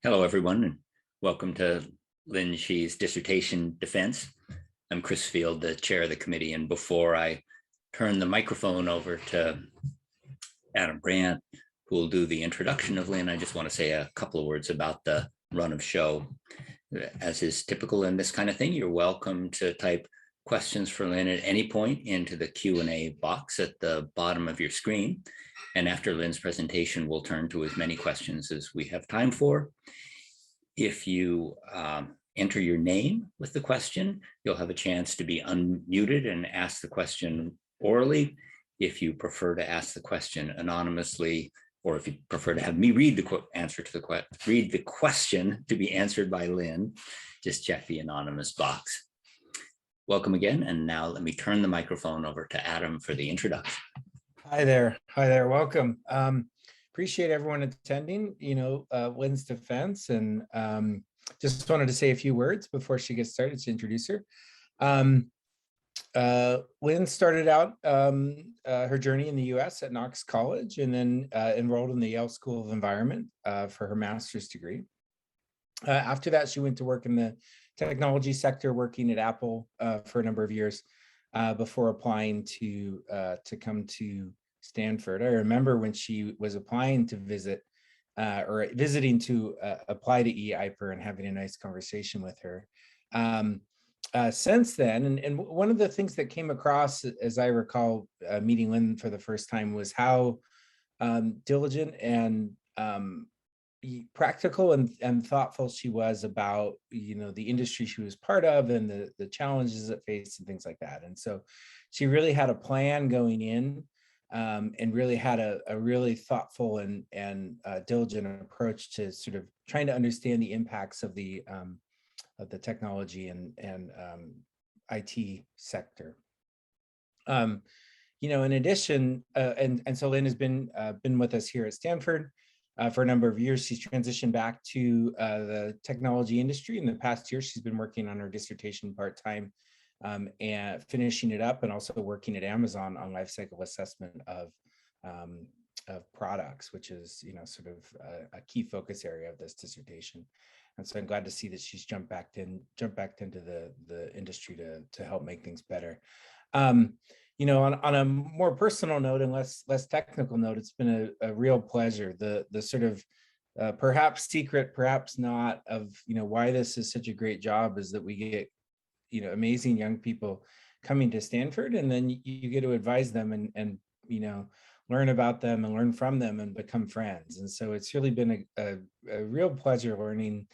Hello, everyone, and welcome to Lin Shi's Dissertation Defense. I'm Chris Field, the chair of the committee, and before I turn the microphone over to Adam Brandt, who will do the introduction of Lin, I just want to say a couple of words about the run of show. As is typical in this kind of thing, you're welcome to type questions for Lin at any point into the Q&A box at the bottom of your screen. And after Lin's presentation, we'll turn to as many questions as we have time for. If you enter your name with the question, you'll have a chance to be unmuted and ask the question orally. If you prefer to ask the question anonymously, or if you prefer to have me read the question to be answered by Lin, just check the anonymous box. Welcome again, and now let me turn the microphone over to Adam for the introduction. Hi there, welcome. Appreciate everyone attending, Lin's defense, and just wanted to say a few words before she gets started to introduce her. Lin started out her journey in the US at Knox College and then enrolled in the Yale School of Environment for her master's degree. After that, she went to work in the technology sector, working at Apple for a number of years before applying to come to Stanford. I remember when she was applying to visiting to apply to E-IPER and having a nice conversation with her. Since then, and one of the things that came across, as I recall meeting Lin for the first time, was how diligent and practical and thoughtful she was about the industry she was part of and the challenges it faced and things like that. And so she really had a plan going in and really had a really thoughtful and diligent approach to sort of trying to understand the impacts of the technology and IT sector. In addition, and so Lin has been with us here at Stanford for a number of years. She's transitioned back to the technology industry. In the past year, she's been working on her dissertation part-time and finishing it up, and also working at Amazon on life cycle assessment of products, which is sort of a key focus area of this dissertation. And so I'm glad to see that she's jumped back into the industry to help make things better. On a more personal note and less technical note, it's been a real pleasure. The sort of perhaps secret, perhaps not, of why this is such a great job is that we get amazing young people coming to Stanford, and then you get to advise them and learn about them and learn from them and become friends. And so it's really been a real pleasure learning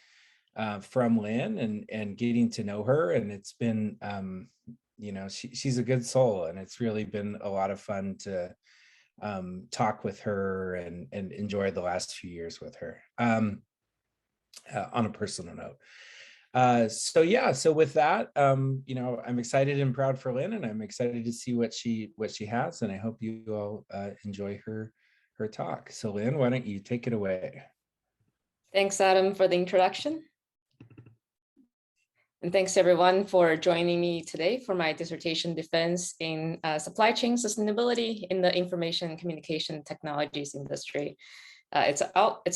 from Lin and getting to know her. And it's been she's a good soul, and it's really been a lot of fun to talk with her and enjoy the last few years with her on a personal note. So with that, I'm excited and proud for Lin, and I'm excited to see what she has, and I hope you all enjoy her talk. So Lin, why don't you take it away? Thanks, Adam, for the introduction. And thanks everyone for joining me today for my dissertation defense in supply chain sustainability in the information communication technologies industry. It's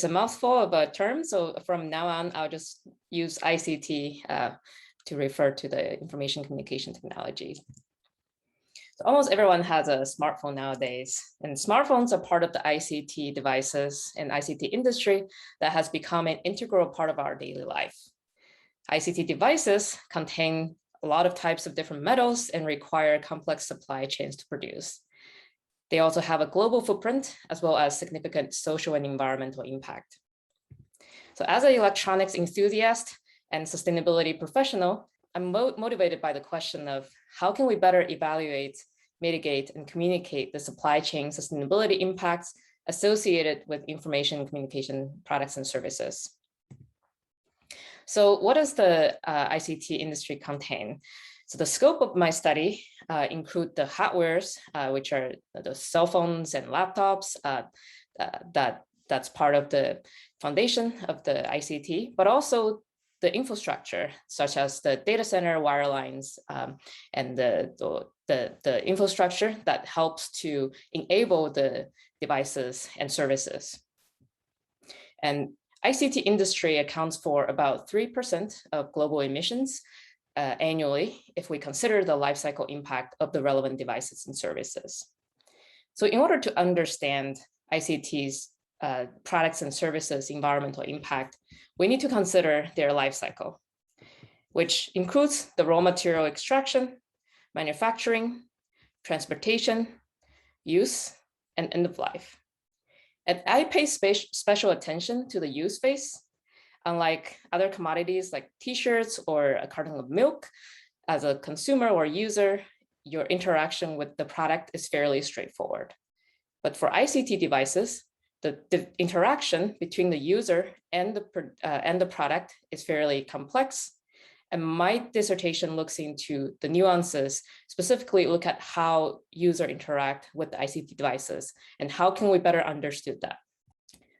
a mouthful of a term, so from now on, I'll just use ICT to refer to the information communication technologies. So almost everyone has a smartphone nowadays, and smartphones are part of the ICT devices and ICT industry that has become an integral part of our daily life. ICT devices contain a lot of types of different metals and require complex supply chains to produce. They also have a global footprint as well as significant social and environmental impact. So as an electronics enthusiast and sustainability professional, I'm motivated by the question of how can we better evaluate, mitigate, and communicate the supply chain sustainability impacts associated with information communication products and services. So what does the ICT industry contain? So the scope of my study include the hardwares, which are the cell phones and laptops that's part of the foundation of the ICT, but also the infrastructure, such as the data center wire lines and the infrastructure that helps to enable the devices and services. And ICT industry accounts for about 3% of global emissions annually if we consider the life cycle impact of the relevant devices and services. So in order to understand ICT's products and services environmental impact, we need to consider their life cycle, which includes the raw material extraction, manufacturing, transportation, use, and end of life. And I pay special attention to the use phase. Unlike other commodities like t-shirts or a carton of milk, as a consumer or user, your interaction with the product is fairly straightforward. But for ICT devices, the interaction between the user and the product is fairly complex. And my dissertation looks into the nuances, specifically look at how users interact with the ICT devices and how can we better understand that.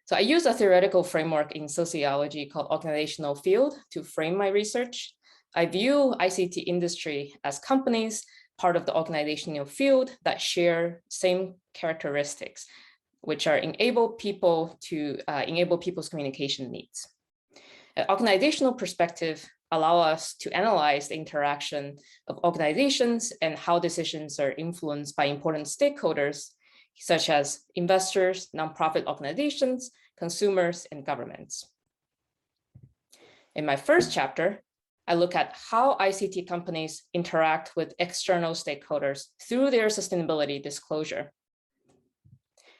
So I use a theoretical framework in sociology called organizational field to frame my research. I view ICT industry as companies, part of the organizational field that share same characteristics, which are enable people's communication needs. An organizational perspective allow us to analyze the interaction of organizations and how decisions are influenced by important stakeholders, such as investors, nonprofit organizations, consumers, and governments. In my first chapter, I look at how ICT companies interact with external stakeholders through their sustainability disclosure.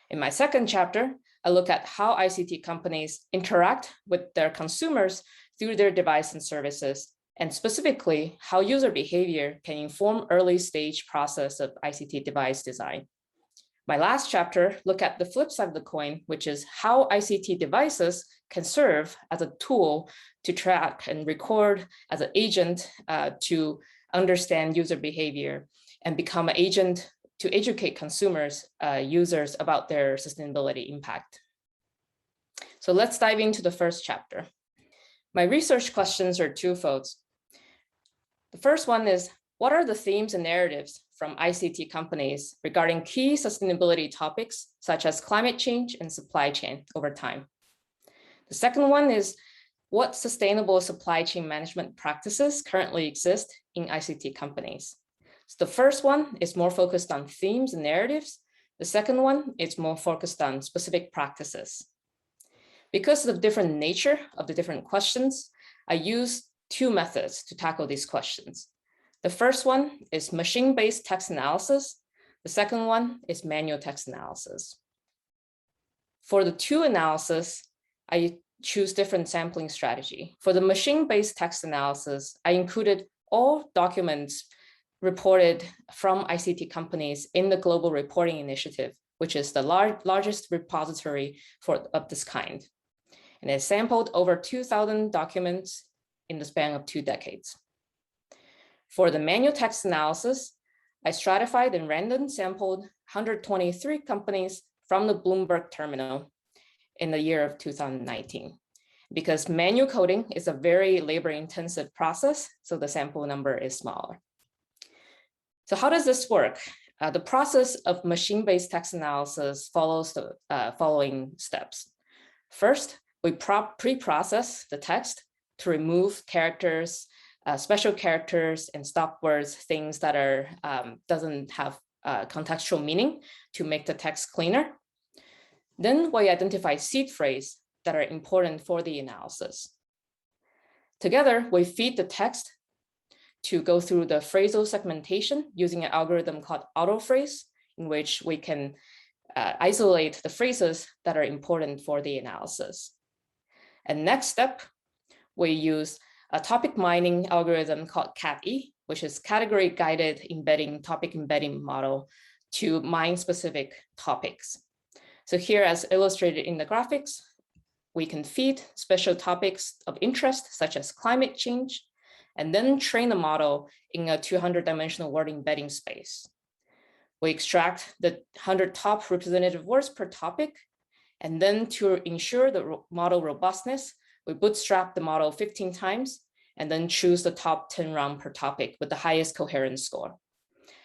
In my second chapter, I look at how ICT companies interact with their consumers through their device and services, and specifically how user behavior can inform early stage process of ICT device design. My last chapter look at the flip side of the coin, which is how ICT devices can serve as a tool to track and record as an agent to understand user behavior and become an agent to educate consumers, users about their sustainability impact. So let's dive into the first chapter. My research questions are twofold. The first one is, what are the themes and narratives from ICT companies regarding key sustainability topics, such as climate change and supply chain over time? The second one is, what sustainable supply chain management practices currently exist in ICT companies? So the first one is more focused on themes and narratives. The second one is more focused on specific practices. Because of the different nature of the different questions, I use two methods to tackle these questions. The first one is machine-based text analysis. The second one is manual text analysis. For the two analysis, I choose different sampling strategy. For the machine-based text analysis, I included all documents reported from ICT companies in the Global Reporting Initiative, which is the largest repository of this kind. And it sampled over 2,000 documents in the span of 2 decades. For the manual text analysis, I stratified and random sampled 123 companies from the Bloomberg terminal in the year of 2019. Because manual coding is a very labor-intensive process, so the sample number is smaller. So how does this work? The process of machine-based text analysis follows the following steps. First, we pre-process the text to remove characters, special characters and stop words, things that are doesn't have contextual meaning to make the text cleaner. Then we identify seed phrases that are important for the analysis. Together, we feed the text to go through the phrasal segmentation using an algorithm called autophrase, in which we can isolate the phrases that are important for the analysis. And next step, we use a topic mining algorithm called CAT-E, which is category guided embedding topic embedding model to mine specific topics. So here, as illustrated in the graphics, we can feed special topics of interest, such as climate change, and then train the model in a 200-dimensional word embedding space. We extract the 100 top representative words per topic, and then to ensure the model robustness, we bootstrap the model 15 times, and then choose the top 10 round per topic with the highest coherence score.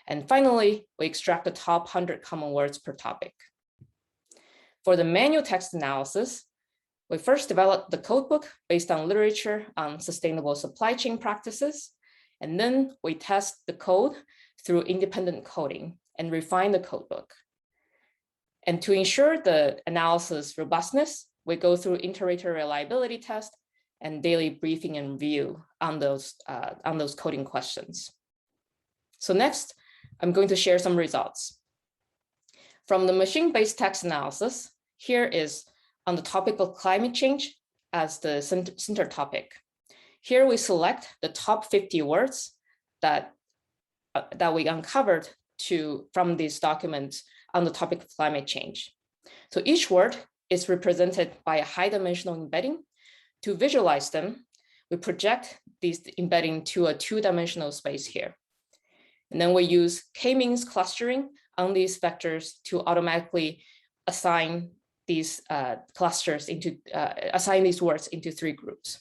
And finally, we extract the top 100 common words per topic. For the manual text analysis, We first developed the codebook based on literature on sustainable supply chain practices. And then we test the code through independent coding and refine the codebook. And to ensure the analysis robustness, we go through iterator reliability test and daily briefing and review on those coding questions. So next, I'm going to share some results. From the machine-based text analysis, here is on the topic of climate change as the center topic. Here we select the top 50 words that we uncovered from these documents on the topic of climate change. So each word is represented by a high dimensional embedding. To visualize them, we project these embedding to a 2-dimensional space here. And then we use k-means clustering on these vectors to automatically assign these assign these words into 3 groups.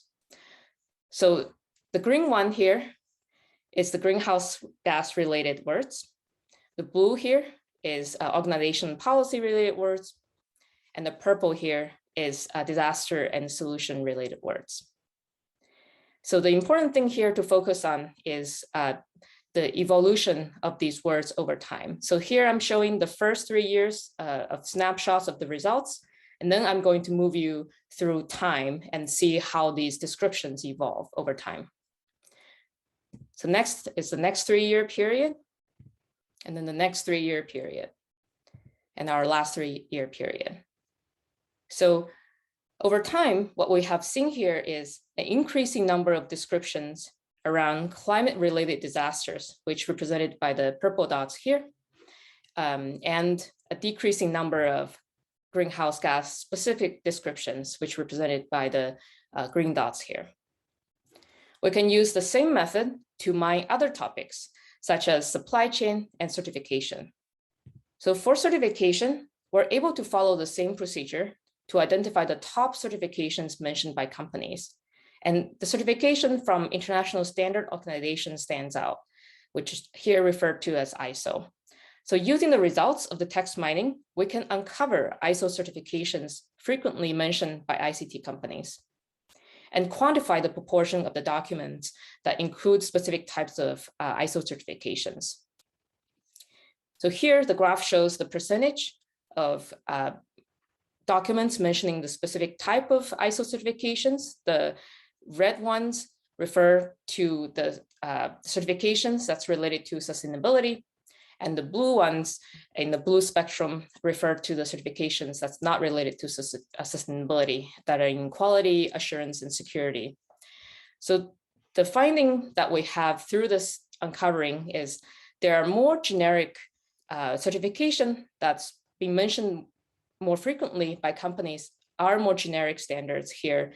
So the green one here is the greenhouse gas related words. The blue here is organization policy related words. And the purple here is disaster and solution related words. So the important thing here to focus on is the evolution of these words over time. So here I'm showing the first 3 years of snapshots of the results, and then I'm going to move you through time and see how these descriptions evolve over time. So next is the next 3-year period, and then the next 3-year period, and our last 3-year period. So over time, what we have seen here is an increasing number of descriptions around climate-related disasters, which represented by the purple dots here, and a decreasing number of greenhouse gas specific descriptions, which represented by the green dots here. We can use the same method to mine other topics, such as supply chain and certification. So for certification, we're able to follow the same procedure to identify the top certifications mentioned by companies. And the certification from international standard organization stands out, which is here referred to as ISO. So using the results of the text mining, we can uncover ISO certifications frequently mentioned by ICT companies and quantify the proportion of the documents that include specific types of ISO certifications. So here the graph shows the percentage of documents mentioning the specific type of ISO certifications. The red ones refer to the certifications that's related to sustainability, and the blue ones in the blue spectrum refer to the certifications that's not related to sustainability, that are in quality, assurance, and security. So the finding that we have through this uncovering is there are more generic certification that's being mentioned more frequently by companies are more generic standards here,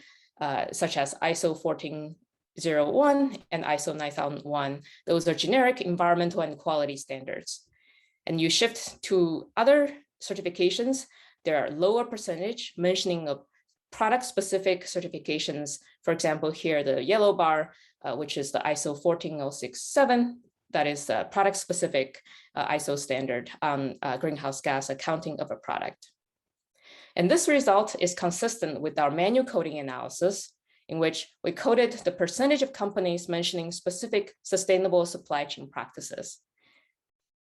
such as ISO 14001 and ISO 9001. Those are generic environmental and quality standards. And you shift to other certifications, there are lower percentage mentioning of product-specific certifications. For example, here the yellow bar, which is the ISO 14067, that is the product-specific ISO standard on greenhouse gas accounting of a product. And this result is consistent with our manual coding analysis, in which we coded the percentage of companies mentioning specific sustainable supply chain practices.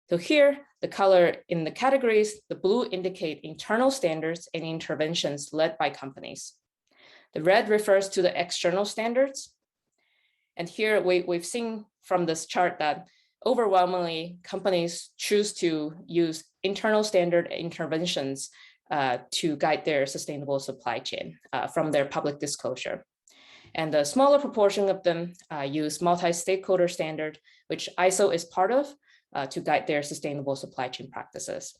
So here, the color in the categories, the blue indicate internal standards and interventions led by companies. The red refers to the external standards. And here we've seen from this chart that overwhelmingly companies choose to use internal standard interventions to guide their sustainable supply chain from their public disclosure. And a smaller proportion of them use multi-stakeholder standard, which ISO is part of, to guide their sustainable supply chain practices.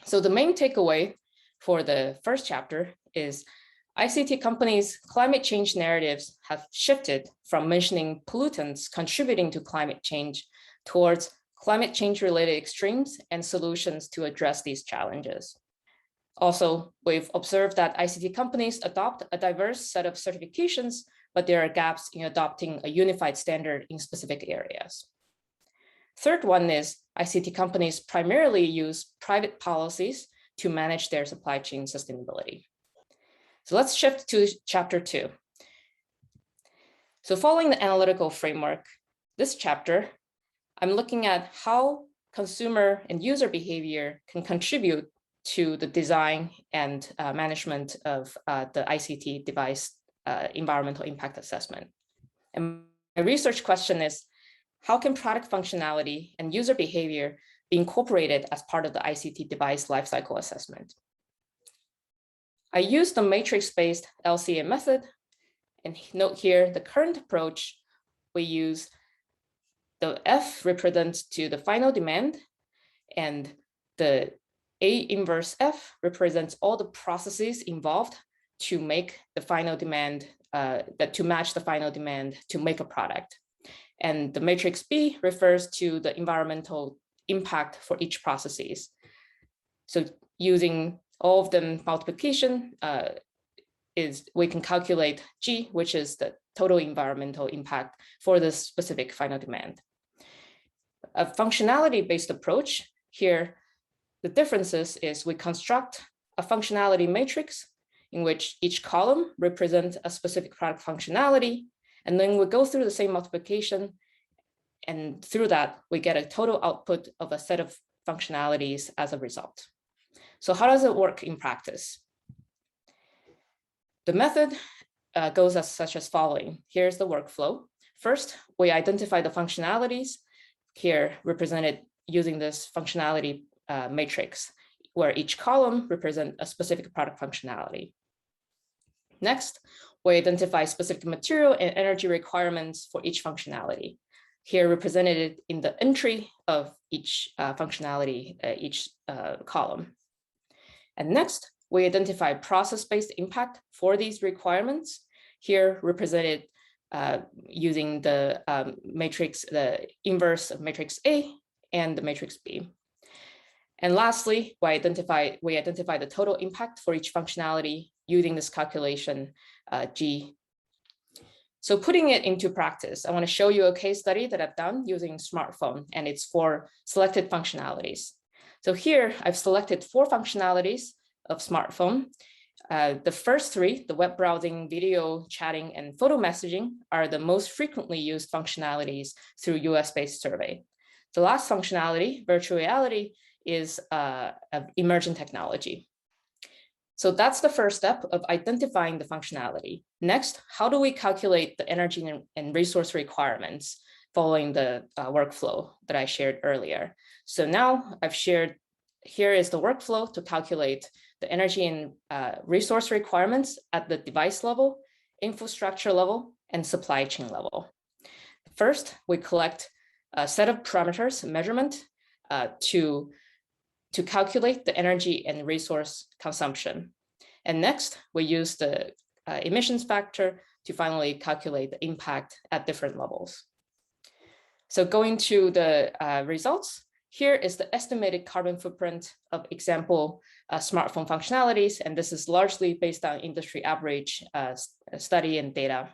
So the main takeaway for the first chapter is ICT companies' climate change narratives have shifted from mentioning pollutants contributing to climate change towards climate change related extremes and solutions to address these challenges. Also, we've observed that ICT companies adopt a diverse set of certifications, but there are gaps in adopting a unified standard in specific areas. Third one is ICT companies primarily use private policies to manage their supply chain sustainability. So let's shift to chapter 2. So following the analytical framework, this chapter, I'm looking at how consumer and user behavior can contribute to the design and management of the ICT device environmental impact assessment. And my research question is, how can product functionality and user behavior be incorporated as part of the ICT device lifecycle assessment? I used the matrix-based LCA method, and note here the current approach, we use the F represents to the final demand, and the A inverse F represents all the processes involved to make the final demand, to match the final demand to make a product. And the matrix B refers to the environmental impact for each processes. So using all of them multiplication we can calculate G, which is the total environmental impact for this specific final demand. A functionality-based approach here, the differences is we construct a functionality matrix in which each column represents a specific product functionality, and then we go through the same multiplication, and through that, we get a total output of a set of functionalities as a result. So how does it work in practice? The method goes as such as following. Here's the workflow. First, we identify the functionalities, here represented using this functionality matrix, where each column represents a specific product functionality. Next, we identify specific material and energy requirements for each functionality, here represented in the entry of each functionality, each column. And next, we identify process-based impact for these requirements, here represented using the matrix, the inverse of matrix A and the matrix B. And lastly, we identify the total impact for each functionality using this calculation G. So putting it into practice, I want to show you a case study that I've done using smartphone, and it's for selected functionalities. So here I've selected 4 functionalities of smartphone. The first 3, the web browsing, video chatting, and photo messaging, are the most frequently used functionalities through US-based survey. The last functionality, virtual reality, is an emerging technology. So that's the first step of identifying the functionality. Next, how do we calculate the energy and resource requirements following the workflow that I shared earlier? So now I've shared, here is the workflow to calculate the energy and resource requirements at the device level, infrastructure level, and supply chain level. First, we collect a set of parameters, measurement, to calculate the energy and resource consumption. And next, we use the emissions factor to finally calculate the impact at different levels. So going to the results, here is the estimated carbon footprint of example smartphone functionalities, and this is largely based on industry average study and data.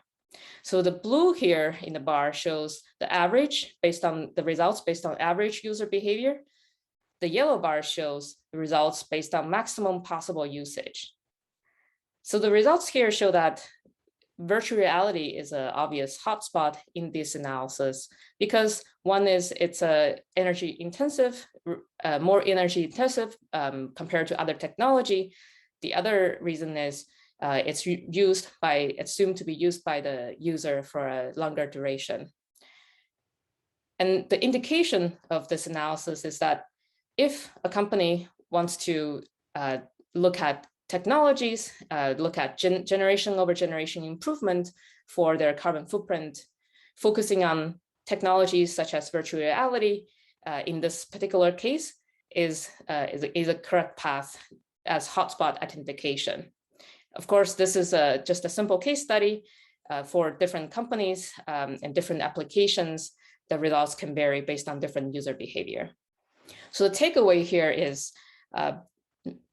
So the blue here in the bar shows the average based on the results based on average user behavior. The yellow bar shows the results based on maximum possible usage. So the results here show that virtual reality is an obvious hotspot in this analysis because one is it's a energy intensive, more energy intensive compared to other technology. The other reason is it's assumed to be used by the user for a longer duration. And the indication of this analysis is that if a company wants to look at technologies, look at generation over generation improvement for their carbon footprint, focusing on technologies such as virtual reality in this particular case is a correct path as hotspot identification. Of course, this is just a simple case study for different companies and different applications. The results can vary based on different user behavior. So the takeaway here is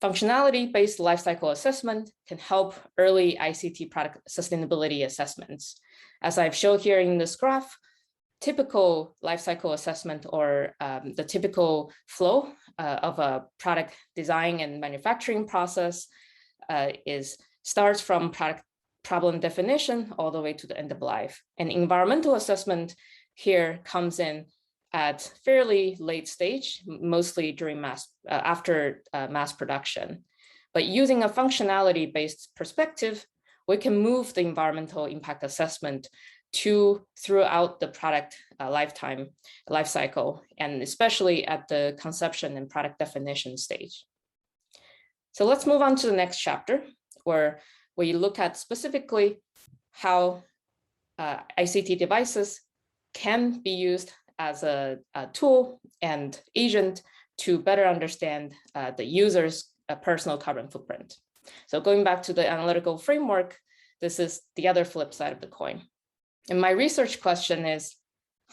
functionality-based lifecycle assessment can help early ICT product sustainability assessments. As I've shown here in this graph, typical lifecycle assessment or the typical flow of a product design and manufacturing process is starts from product problem definition all the way to the end of life. And environmental assessment here comes in at fairly late stage, mostly during after mass production. But using a functionality-based perspective, we can move the environmental impact assessment to throughout the product life cycle, and especially at the conception and product definition stage. So let's move on to the next chapter, where we look at specifically how ICT devices can be used as a tool and agent to better understand the user's personal carbon footprint. So going back to the analytical framework, this is the other flip side of the coin. And my research question is,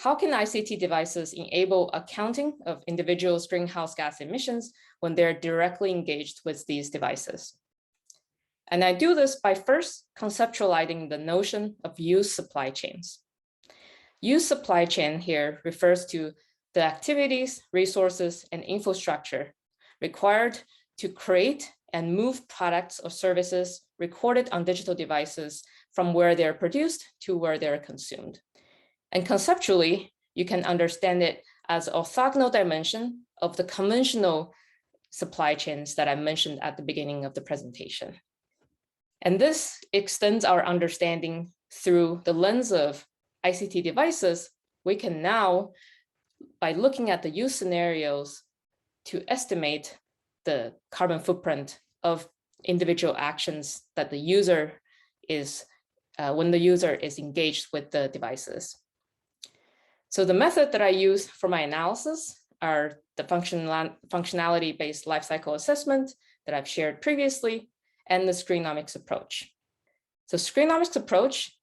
how can ICT devices enable accounting of individuals' greenhouse gas emissions when they're directly engaged with these devices? And I do this by first conceptualizing the notion of use supply chains. Use supply chain here refers to the activities, resources, and infrastructure required to create and move products or services recorded on digital devices from where they're produced to where they're consumed. And conceptually, you can understand it as an orthogonal dimension of the conventional supply chains that I mentioned at the beginning of the presentation. And this extends our understanding through the lens of ICT devices. We can now, by looking at the use scenarios, to estimate the carbon footprint of individual actions that the user is, when the user is engaged with the devices. So the method that I use for my analysis are the functionality-based lifecycle assessment that I've shared previously, and the screenomics approach. So screenomics approach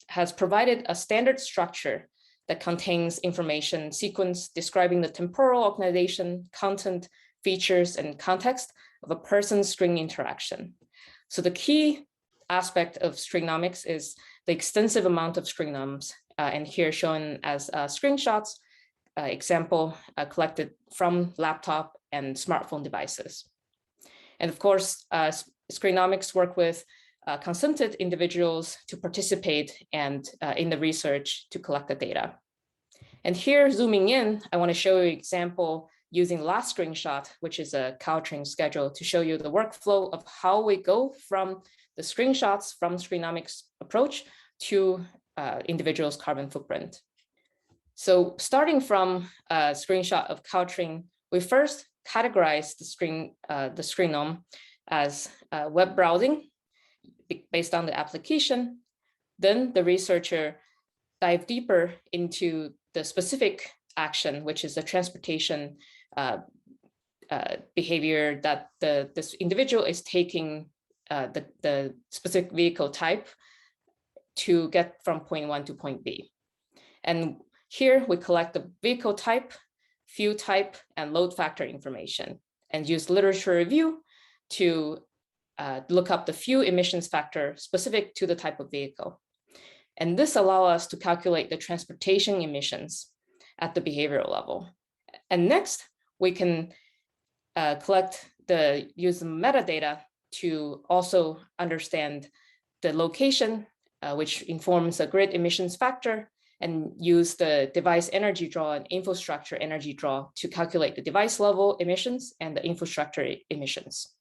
has provided a standard structure that contains information sequence describing the temporal organization, content, features, and context of a person's screen interaction. So the key aspect of screenomics is the extensive amount of screenomes, and here shown as screenshots, example collected from laptop and smartphone devices. And of course, screenomics work with consented individuals to participate and in the research to collect the data. And here, zooming in, I want to show you an example using last screenshot, which is a Caltrain schedule, to show you the workflow of how we go from the screenshots from screenomics approach to individuals' carbon footprint. So starting from a screenshot of Caltrain, we first categorize the screenome as web browsing based on the application. Then the researcher dive deeper into the specific action, which is the transportation behavior that this individual is taking the specific vehicle type to get from point 1 to point B. And here we collect the vehicle type, fuel type, and load factor information, and use literature review to look up the fuel emissions factor specific to the type of vehicle. And this allows us to calculate the transportation emissions at the behavioral level. And next, we can use the metadata to also understand the location, which informs the grid emissions factor, and use the device energy draw and infrastructure energy draw to calculate the device level emissions and the infrastructure emissions.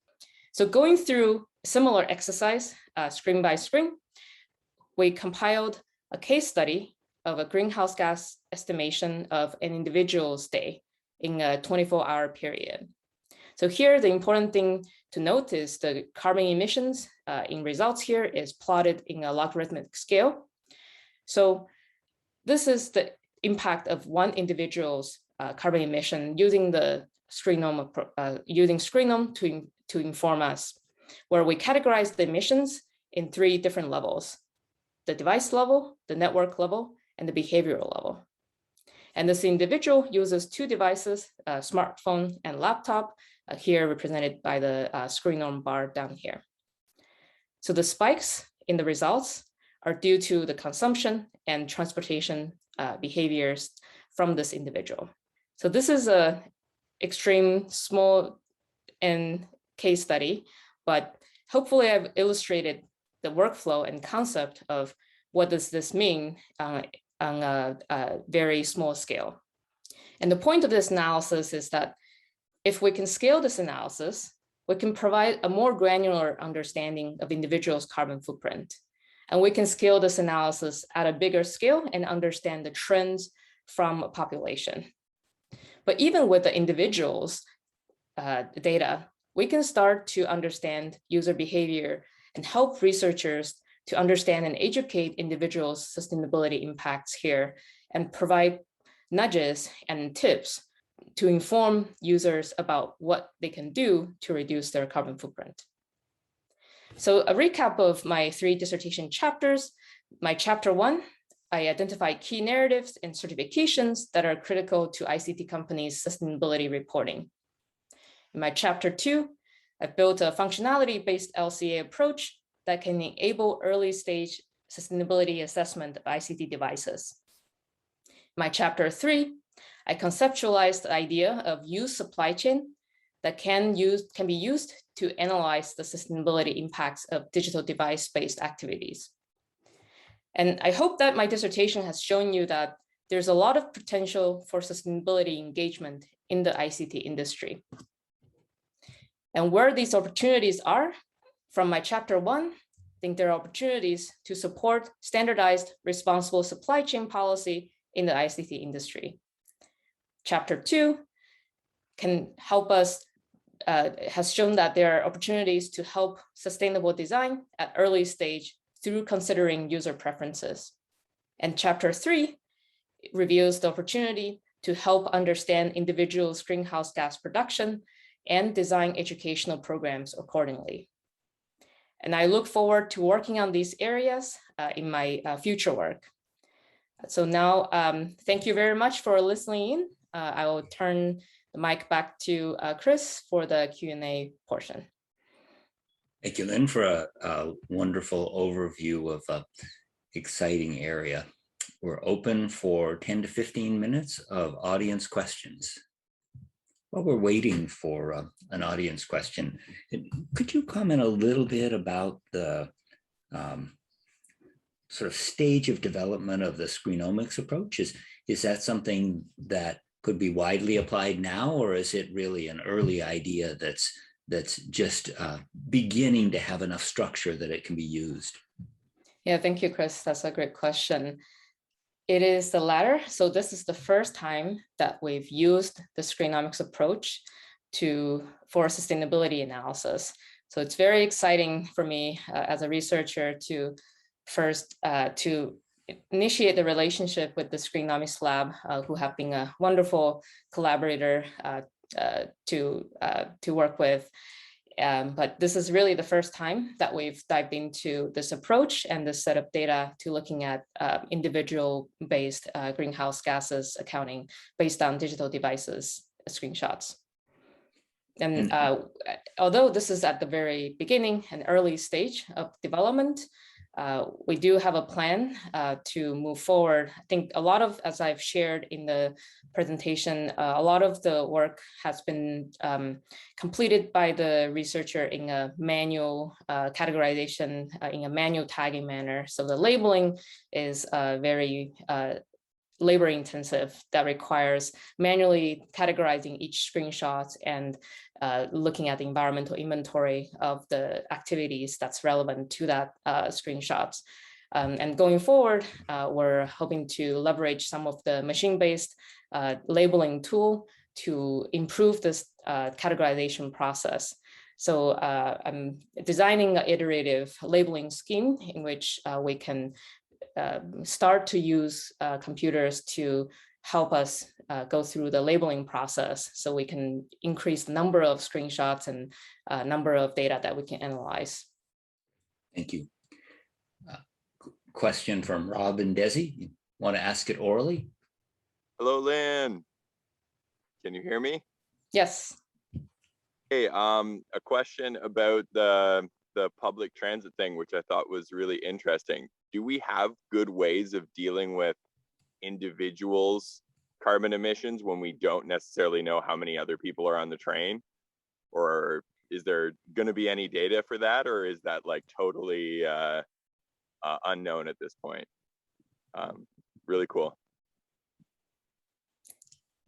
So going through a similar exercise, screen by screen, we compiled a case study of a greenhouse gas estimation of an individual's day in a 24-hour period. So here, the important thing to note is the carbon emissions in results here is plotted in a logarithmic scale. So this is the impact of one individual's carbon emission using the screenome, to inform us, where we categorize the emissions in 3 different levels: the device level, the network level, and the behavioral level. And this individual uses 2 devices, a smartphone and laptop, here represented by the screenome bar down here. So the spikes in the results are due to the consumption and transportation behaviors from this individual. So this is a extreme small and case study, but hopefully I've illustrated the workflow and concept of what does this mean on a very small scale. And the point of this analysis is that if we can scale this analysis, we can provide a more granular understanding of individuals' carbon footprint. And we can scale this analysis at a bigger scale and understand the trends from a population. But even with the individuals' data, we can start to understand user behavior and help researchers to understand and educate individuals' sustainability impacts here and provide nudges and tips to inform users about what they can do to reduce their carbon footprint. So a recap of my 3 dissertation chapters. My chapter 1, I identify key narratives and certifications that are critical to ICT companies' sustainability reporting. In my chapter 2, I've built a functionality-based LCA approach that can enable early-stage sustainability assessment of ICT devices. In my chapter 3, I conceptualized the idea of used supply chain that can be used to analyze the sustainability impacts of digital device-based activities. And I hope that my dissertation has shown you that there's a lot of potential for sustainability engagement in the ICT industry. And where these opportunities are, from my chapter 1, I think there are opportunities to support standardized responsible supply chain policy in the ICT industry. Chapter 2 can help us, has shown that there are opportunities to help sustainable design at early stage through considering user preferences. And chapter 3 reveals the opportunity to help understand individuals' greenhouse gas production and design educational programs accordingly. And I look forward to working on these areas in my future work. So now, thank you very much for listening in. I will turn the mic back to Chris for the Q&A portion. Thank you, Lynn, for a wonderful overview of an exciting area. We're open for 10 to 15 minutes of audience questions. While we're waiting for an audience question, could you comment a little bit about the sort of stage of development of the screenomics approach? Is that something that could be widely applied now, or is it really an early idea that's just beginning to have enough structure that it can be used? Yeah, thank you, Chris. That's a great question. It is the latter. So this is the first time that we've used the screenomics approach for sustainability analysis. So it's very exciting for me as a researcher to first to initiate the relationship with the Screenomics Lab, who have been a wonderful collaborator to work with. But this is really the first time that we've dived into this approach and this set of data to looking at individual-based greenhouse gases accounting based on digital devices screenshots. And although this is at the very beginning and early stage of development, we do have a plan to move forward. I think a lot of, as I've shared in the presentation, a lot of the work has been completed by the researcher in a manual categorization, in a manual tagging manner. So the labeling is very labor intensive, that requires manually categorizing each screenshot and looking at the environmental inventory of the activities that's relevant to that screenshots. And going forward, we're hoping to leverage some of the machine-based labeling tool to improve this categorization process. So I'm designing an iterative labeling scheme in which we can start to use computers to help us go through the labeling process so we can increase the number of screenshots and number of data that we can analyze. Thank you. Question from Rob and Desi. You want to ask it orally? Hello, Lynn. Can you hear me? Yes. Hey, a question about the public transit thing, which I thought was really interesting. Do we have good ways of dealing with individuals' carbon emissions when we don't necessarily know how many other people are on the train? Or is there going to be any data for that, or is that like totally unknown at this point? Really cool.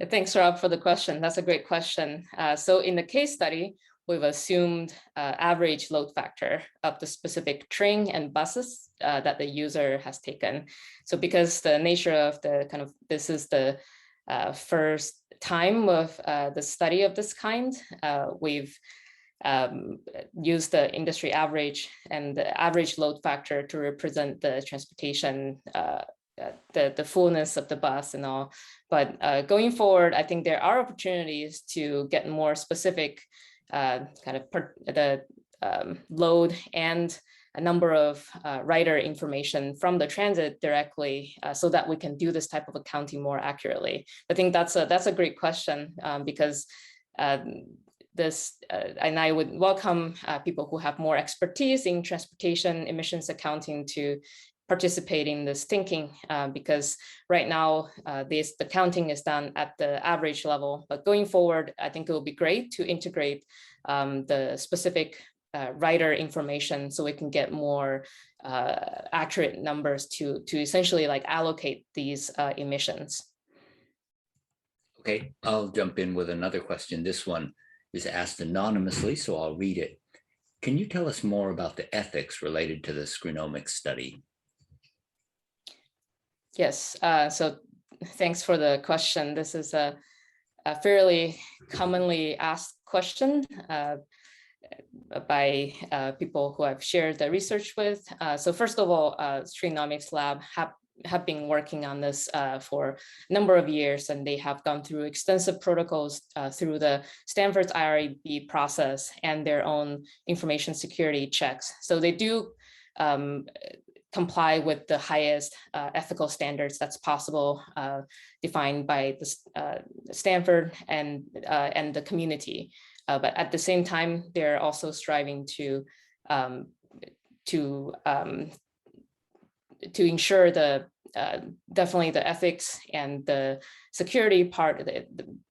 Thanks, Rob, for the question. That's a great question. So in the case study, we've assumed average load factor of the specific train and buses that the user has taken. So because the nature of the this is the first time of the study of this kind, we've used the industry average and the average load factor to represent the transportation, the fullness of the bus and all. But going forward, I think there are opportunities to get more specific load and a number of rider information from the transit directly, so that we can do this type of accounting more accurately. I think that's a great question, because and I would welcome people who have more expertise in transportation emissions accounting to participate in this thinking, because right now the counting is done at the average level, but going forward, I think it will be great to integrate the specific rider information so we can get more accurate numbers to essentially like allocate these emissions. Okay, I'll jump in with another question. This one is asked anonymously, so I'll read it. Can you tell us more about the ethics related to the screenomics study? Yes, so thanks for the question. This is a fairly commonly asked question by people who I've shared the research with. So first of all, Screenomics Lab have been working on this for a number of years, and they have gone through extensive protocols through the Stanford's IRB process and their own information security checks. So they do comply with the highest ethical standards that's possible, defined by the Stanford and the community. But at the same time, they're also striving to ensure the definitely the ethics and the security part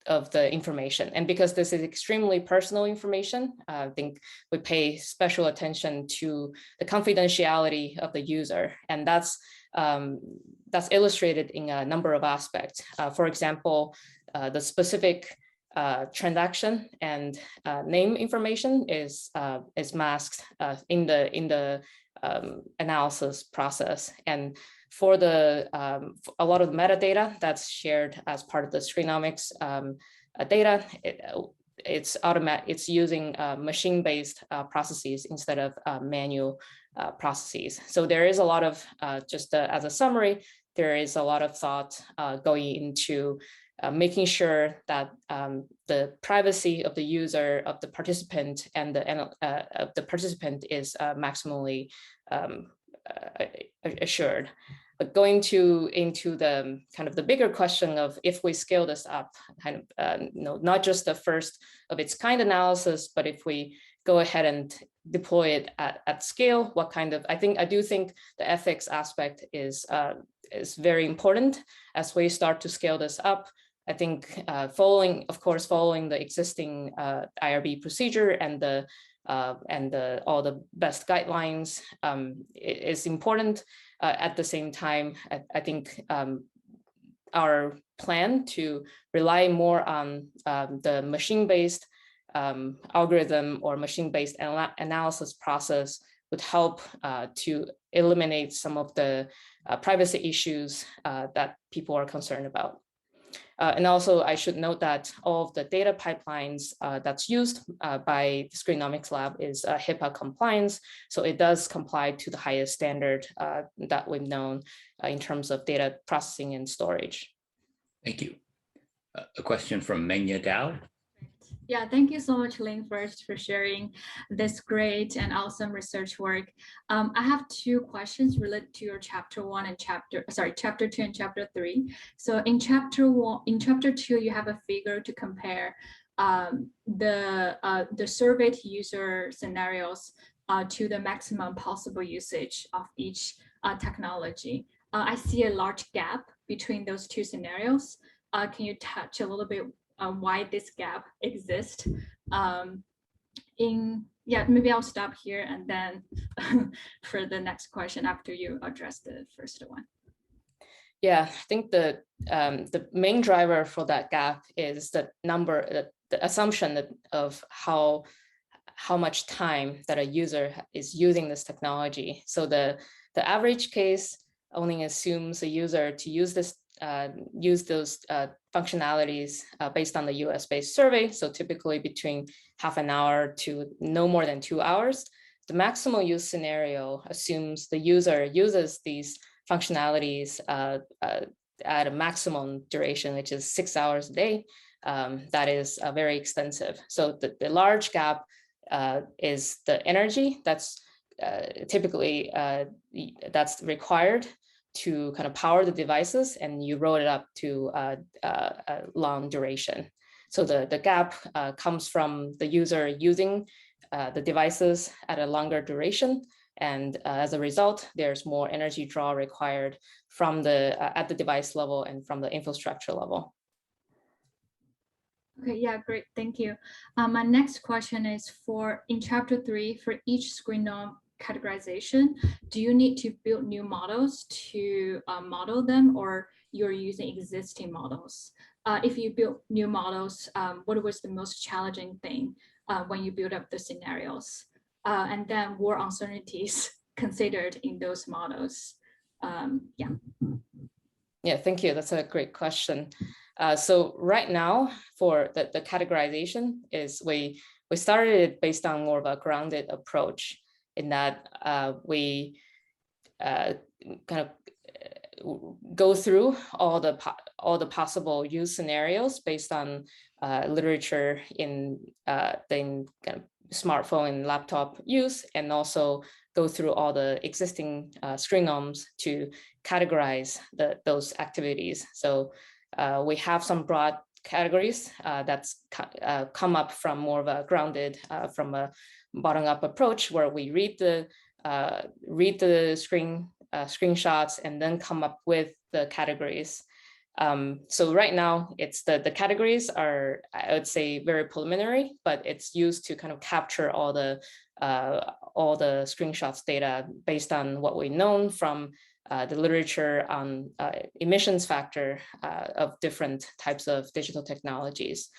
of the information. And because this is extremely personal information, I think we pay special attention to the confidentiality of the user. And that's illustrated in a number of aspects. For example, the specific transaction and name information is masked in the analysis process. And for the a lot of metadata that's shared as part of the Screenomics data, it's using machine-based processes instead of manual processes. So there is a lot of as a summary, there is a lot of thought going into making sure that the privacy of the user, of the participant, and the participant is maximally assured. But going into the kind of the bigger question of if we scale this up, kind of not just the first of its kind analysis, but if we go ahead and deploy it at scale, what kind of, I do think the ethics aspect is very important as we start to scale this up. I think following the existing IRB procedure and all the best guidelines is important. At the same time, I think our plan to rely more on the machine-based algorithm or machine-based analysis process would help to eliminate some of the privacy issues that people are concerned about. And also, I should note that all of the data pipelines that's used by the Screenomics Lab is HIPAA compliance. So it does comply to the highest standard that we've known in terms of data processing and storage. Thank you. A question from Mengya Dao. Yeah, thank you so much, Lin, first for sharing this great and awesome research work. I have two questions related to your chapter 2 and chapter 3. So in chapter 2, you have a figure to compare the surveyed user scenarios to the maximum possible usage of each technology. I see a large gap between those two scenarios. Can you touch a little bit on why this gap exists? Yeah, maybe I'll stop here and then for the next question after you address the first one. Yeah, I think the main driver for that gap is the assumption of how much time that a user is using this technology. So the average case only assumes a user to use those functionalities based on the US-based survey. So typically between half an hour to no more than 2 hours. The maximal use scenario assumes the user uses these functionalities at a maximum duration, which is 6 hours a day. That is very extensive. So the large gap is the energy that's typically that's required to kind of power the devices, and you roll it up to a long duration. So the gap comes from the user using the devices at a longer duration. And as a result, there's more energy draw required from at the device level and from the infrastructure level. Okay, yeah, great, thank you. My next question is in chapter 3, for each screen node categorization, do you need to build new models to model them, or you're using existing models? If you build new models, what was the most challenging thing when you build up the scenarios? And then what uncertainties considered in those models? Yeah, thank you. That's a great question. So right now for the categorization is we started it based on more of a grounded approach, in that we kind of go through all the possible use scenarios based on literature in kind of smartphone and laptop use, and also go through all the existing screen nodes to categorize those activities. So we have some broad categories that's come up from more of a grounded, from a bottom-up approach, where we read the screenshots and then come up with the categories. So right now, it's the categories are, I would say, very preliminary, but it's used to kind of capture all the screenshots data based on what we know from the literature on emissions factor of different types of digital technologies.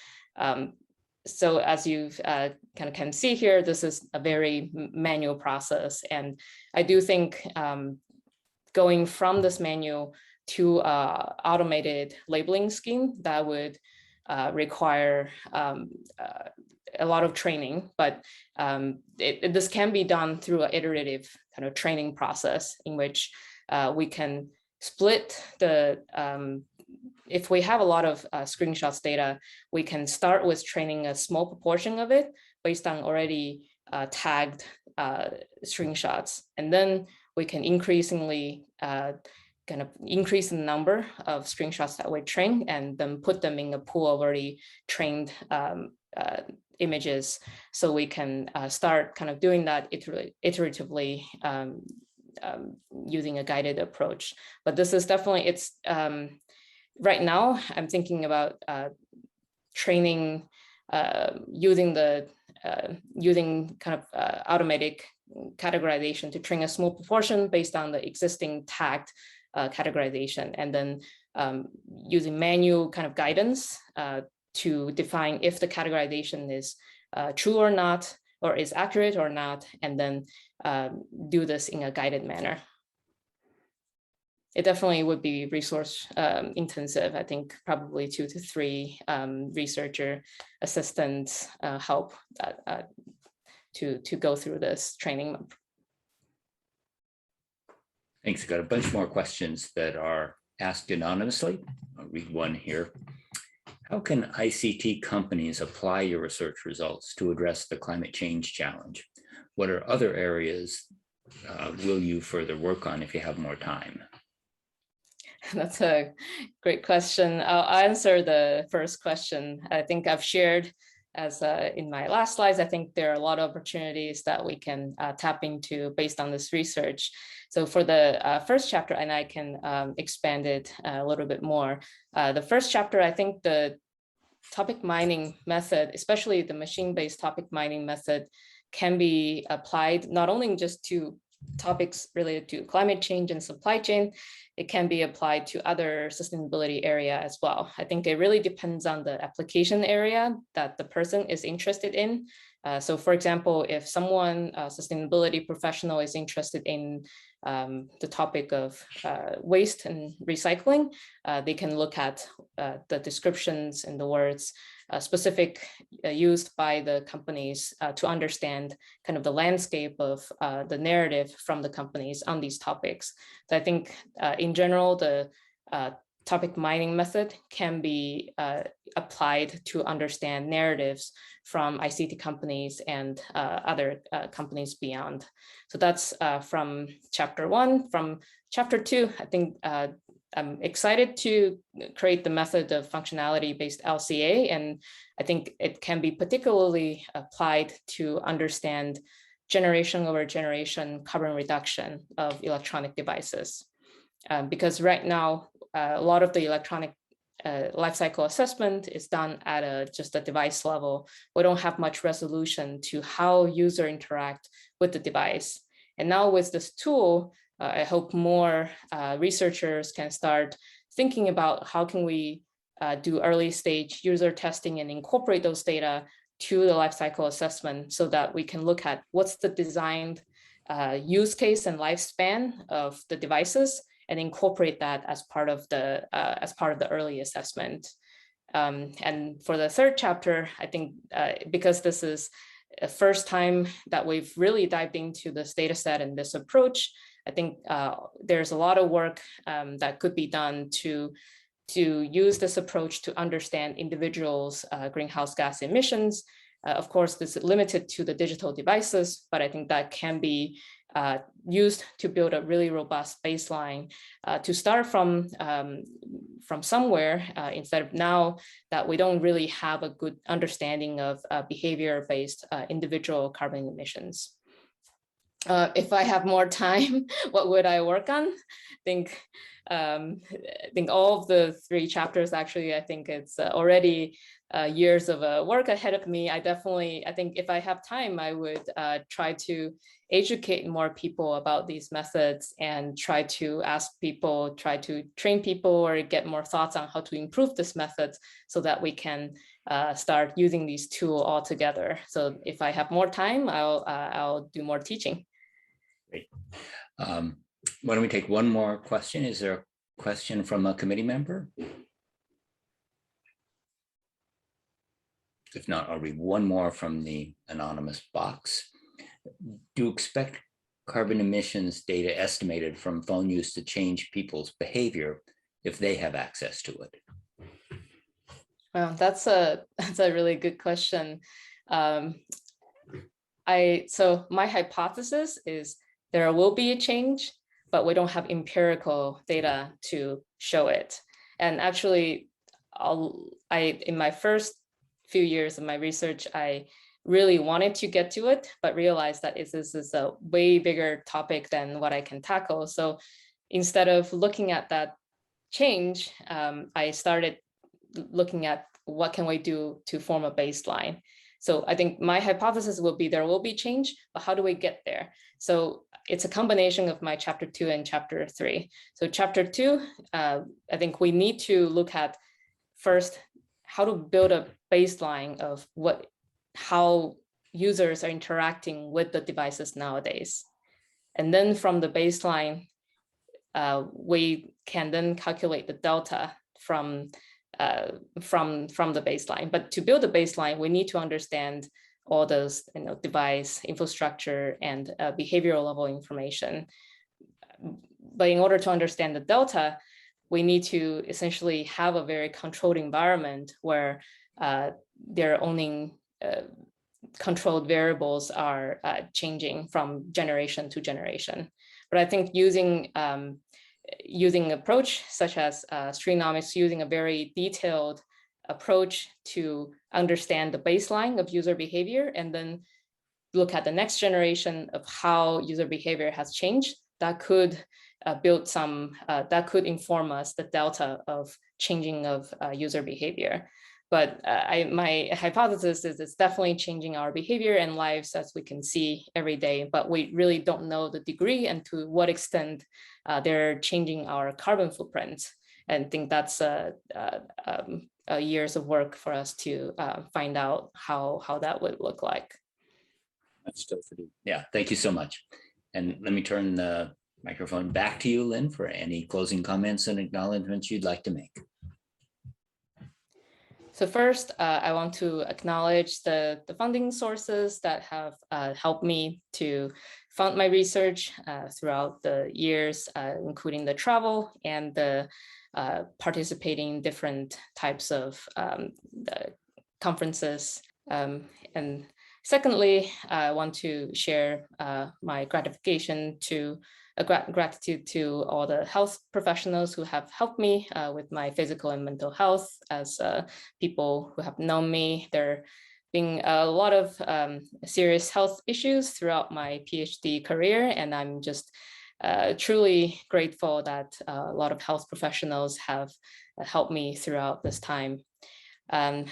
So as you kind of can see here, this is a very manual process. And I do think going from this manual to automated labeling scheme, that would require a lot of training, but this can be done through an iterative kind of training process, in which we can split if we have a lot of screenshots data, we can start with training a small proportion of it based on already tagged screenshots. And then we can increasingly kind of increase the number of screenshots that we train, and then put them in a pool of already trained images. So we can start kind of doing that iteratively using a guided approach. But this is definitely, it's right now I'm thinking about training using kind of automatic categorization to train a small proportion based on the existing tagged categorization, and then using manual kind of guidance to define if the categorization is true or not, or is accurate or not, and then do this in a guided manner. It definitely would be resource intensive. I think probably 2 to 3 researcher assistants help to go through this training. Thanks. I've got a bunch more questions that are asked anonymously. I'll read one here. How can ICT companies apply your research results to address the climate change challenge? What are other areas will you further work on if you have more time? That's a great question. I'll answer the first question. I think I've shared as in my last slides, I think there are a lot of opportunities that we can tap into based on this research. So for the first chapter, and I can expand it a little bit more. The first chapter, I think the topic mining method, especially the machine-based topic mining method, can be applied not only just to topics related to climate change and supply chain, it can be applied to other sustainability area as well. I think it really depends on the application area that the person is interested in. So for example, if someone, a sustainability professional, is interested in the topic of waste and recycling, they can look at the descriptions and the words specific used by the companies to understand kind of the landscape of the narrative from the companies on these topics. So I think in general, the topic mining method can be applied to understand narratives from ICT companies and other companies beyond. So that's from chapter 1. From chapter 2, I think I'm excited to create the method of functionality-based LCA, and I think it can be particularly applied to understand generation over generation carbon reduction of electronic devices. Because right now, a lot of the electronic life cycle assessment is done at just a device level. We don't have much resolution to how user interact with the device. And now with this tool, I hope more researchers can start thinking about how can we do early stage user testing and incorporate those data to the life cycle assessment so that we can look at what's the designed use case and lifespan of the devices and incorporate that as part of the early assessment. And for the third chapter, I think because this is the first time that we've really dived into this data set and this approach, I think there's a lot of work that could be done to use this approach to understand individuals' greenhouse gas emissions. Of course, this is limited to the digital devices, but I think that can be used to build a really robust baseline to start from somewhere instead of now that we don't really have a good understanding of behavior-based individual carbon emissions. If I have more time, what would I work on? I think all of the 3 chapters, actually, I think it's already years of work ahead of me. I think if I have time, I would try to educate more people about these methods and try to ask people, try to train people or get more thoughts on how to improve this method so that we can start using these tools all together. So if I have more time, I'll do more teaching. Great. Why don't we take one more question? Is there a question from a committee member? If not, I'll read one more from the anonymous box. Do you expect carbon emissions data estimated from phone use to change people's behavior if they have access to it? Well, that's a really good question. So my hypothesis is there will be a change, but we don't have empirical data to show it. And actually, in my first few years of my research, I really wanted to get to it, but realized that this is a way bigger topic than what I can tackle. So instead of looking at that change, I started looking at what can we do to form a baseline. So I think my hypothesis will be there will be change, but how do we get there? So it's a combination of my chapter 2 and chapter 3. So chapter 2, I think we need to look at first how to build a baseline of how users are interacting with the devices nowadays. And then from the baseline, we can then calculate the delta from the baseline. But to build a baseline, we need to understand all those device infrastructure and behavioral level information. But in order to understand the delta, we need to essentially have a very controlled environment where their only controlled variables are changing from generation to generation. But I think using approach such as streamnomics, using a very detailed approach to understand the baseline of user behavior and then look at the next generation of how user behavior has changed, that could that could inform us the delta of changing of user behavior. but my hypothesis is it's definitely changing our behavior and lives, as we can see every day, but we really don't know the degree and to what extent they're changing our carbon footprint. And I think that's years of work for us to find out how that would look like. That's still to do. Yeah, thank you so much. And let me turn the microphone back to you, Lynn, for any closing comments and acknowledgements you'd like to make. So first, I want to acknowledge the funding sources that have helped me to fund my research throughout the years, including the travel and the participating in different types of the conferences. And secondly, I want to share my gratitude to all the health professionals who have helped me with my physical and mental health. As people who have known me, there been a lot of serious health issues throughout my PhD career, and I'm just truly grateful that a lot of health professionals have helped me throughout this time. I'm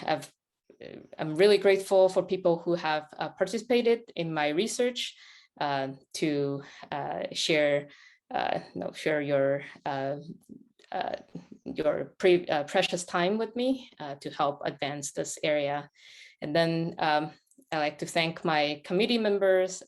really grateful for people who have participated in my research to share your precious time with me to help advance this area. And then I like to thank my committee members.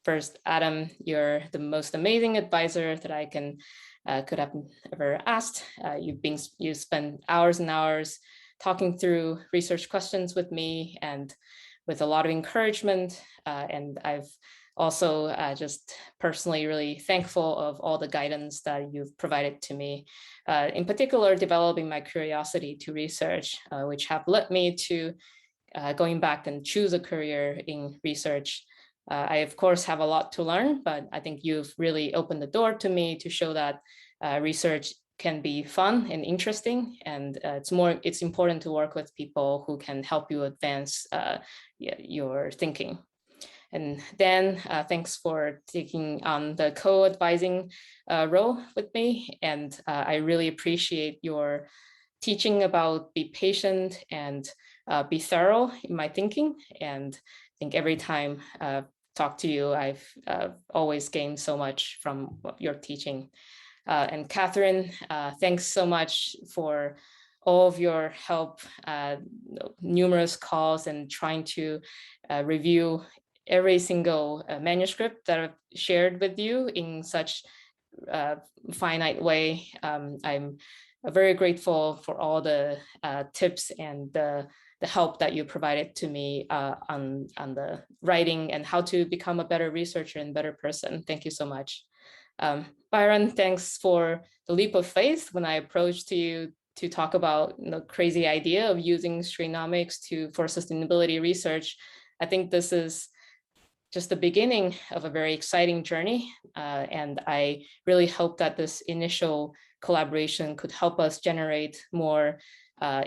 First, Adam, you're the most amazing advisor that I could have ever asked. You spent hours and hours talking through research questions with me and with a lot of encouragement. And I've also just personally really thankful of all the guidance that you've provided to me, in particular, developing my curiosity to research, which have led me to going back and choose a career in research. I, of course, have a lot to learn, but I think you've really opened the door to me to show that research can be fun and interesting, and it's important to work with people who can help you advance your thinking. And Dan, thanks for taking on the co-advising role with me, and I really appreciate your teaching about be patient and be thorough in my thinking. And I think every time I talk to you, I've always gained so much from your teaching. And Katharine, thanks so much for all of your help, numerous calls and trying to review every single manuscript that I've shared with you in such a finite way. I'm very grateful for all the tips and the help that you provided to me on the writing and how to become a better researcher and better person. Thank you so much. Byron, thanks for the leap of faith when I approached you to talk about the crazy idea of using stringnomics for sustainability research. I think this is just the beginning of a very exciting journey. And I really hope that this initial collaboration could help us generate more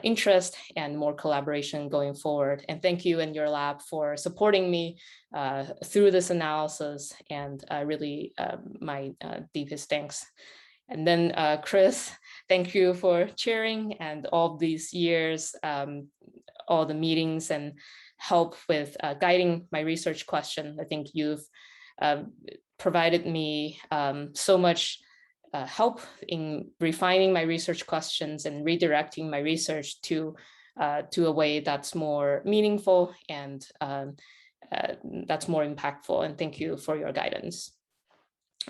interest and more collaboration going forward. And thank you and your lab for supporting me through this analysis, and really my deepest thanks. And then Chris, thank you for chairing and all these years, all the meetings and help with guiding my research question. I think you've provided me so much help in refining my research questions and redirecting my research to a way that's more meaningful and that's more impactful. And thank you for your guidance.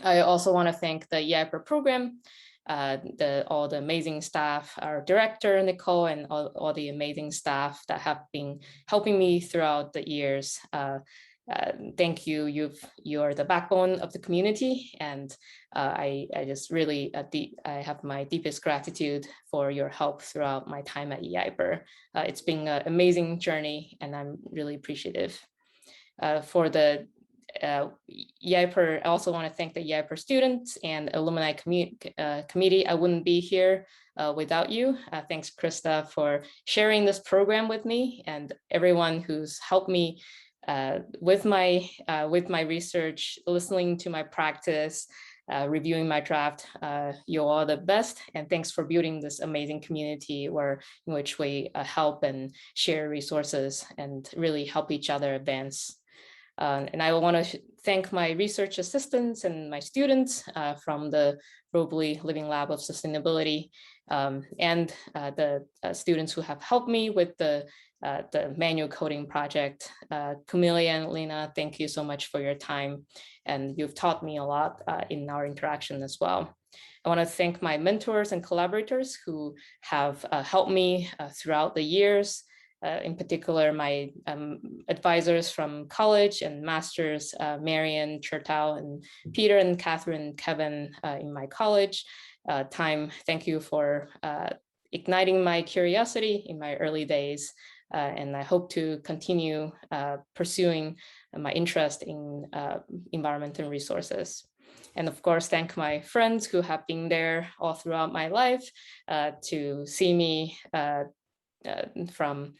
I also want to thank the E-IPER program, all the amazing staff, our director, Nicole, and all the amazing staff that have been helping me throughout the years. Thank you. You're the backbone of the community, and I just really I have my deepest gratitude for your help throughout my time at E-IPER. It's been an amazing journey, and I'm really appreciative. For the E-IPER, I also want to thank the E-IPER students and alumni committee. I wouldn't be here without you. Thanks, Krista, for sharing this program with me, and everyone who's helped me with my research, listening to my practice, reviewing my draft. You all are the best, and thanks for building this amazing community in which we help and share resources and really help each other advance. And I want to thank my research assistants and my students from the Robley Living Lab of Sustainability, and the students who have helped me with the manual coding project. Camelia and Lena, thank you so much for your time, and you've taught me a lot in our interaction as well. I want to thank my mentors and collaborators who have helped me throughout the years. In particular, my advisors from college and masters, Marian, Chertao, and Peter and Katharine and Kevin in my college time. Thank you for igniting my curiosity in my early days. And I hope to continue pursuing my interest in environmental resources. And of course, thank my friends who have been there all throughout my life to see me from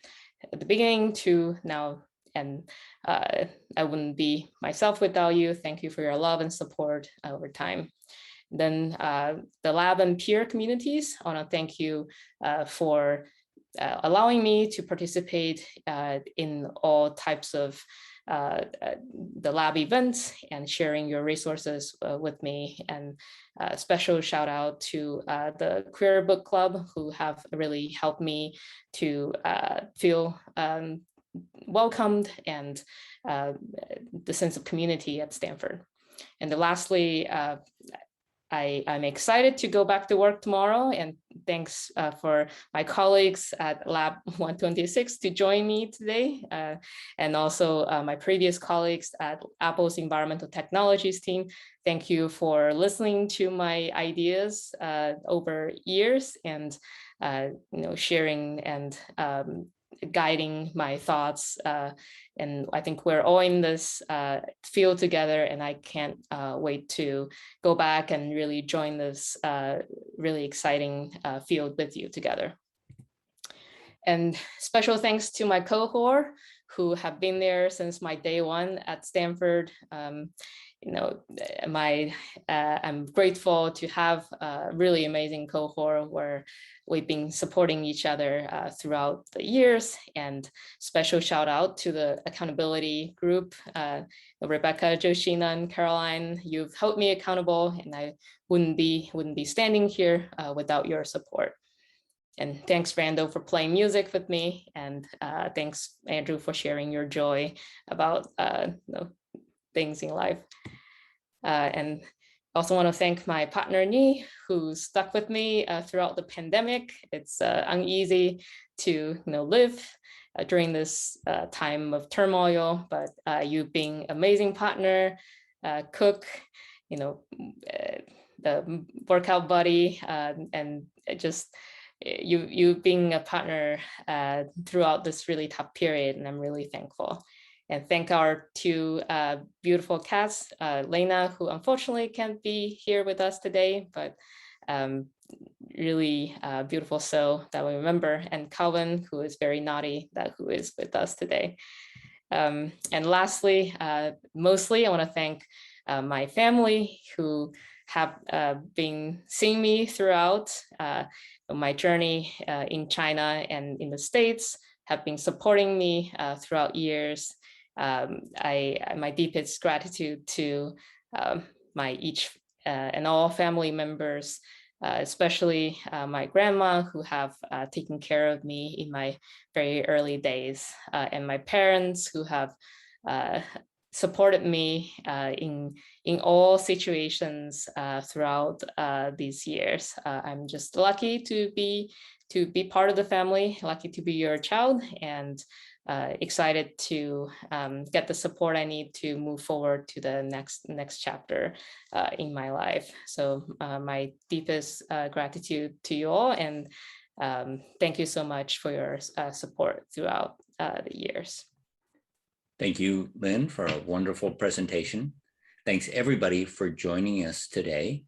the beginning to now, and I wouldn't be myself without you. Thank you for your love and support over time. Then the lab and peer communities, I want to thank you for allowing me to participate in all types of the lab events and sharing your resources with me. And a special shout out to the Queer Book Club, who have really helped me to feel welcomed and the sense of community at Stanford. And then lastly, I'm excited to go back to work tomorrow, and thanks for my colleagues at Lab 126 to join me today, and also my previous colleagues at Apple's Environmental Technologies team. Thank you for listening to my ideas over years, and sharing and guiding my thoughts. And I think we're all in this field together, and I can't wait to go back and really join this really exciting field with you together. And special thanks to my cohort who have been there since my day one at Stanford. I'm grateful to have a really amazing cohort where we've been supporting each other throughout the years. And special shout out to the accountability group, Rebecca, Joshina, and Caroline. You've held me accountable, and I wouldn't be standing here without your support. And thanks, Randall, for playing music with me, and thanks, Andrew, for sharing your joy about things in life. And also want to thank my partner, Nhi, who stuck with me throughout the pandemic. It's uneasy to live during this time of turmoil, but you've been amazing partner, cook, the workout buddy, and just you being a partner throughout this really tough period, and I'm really thankful. And thank our two beautiful cats, Lena, who unfortunately can't be here with us today, but really beautiful soul that we remember, and Calvin, who is very naughty, who is with us today. And lastly, mostly I want to thank my family who have been seeing me throughout my journey in China and in the States, have been supporting me throughout years. My deepest gratitude to and all family members, especially my grandma, who have taken care of me in my very early days, and my parents, who have supported me in all situations throughout these years. I'm just lucky to be part of the family, lucky to be your child, and excited to get the support I need to move forward to the next chapter in my life. So my deepest gratitude to you all, and thank you so much for your support throughout the years. Thank you, Lin, for a wonderful presentation. Thanks everybody for joining us today.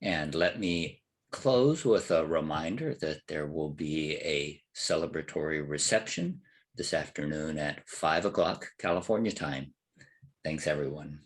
And let me close with a reminder that there will be a celebratory reception this afternoon at 5 o'clock California time. Thanks, everyone.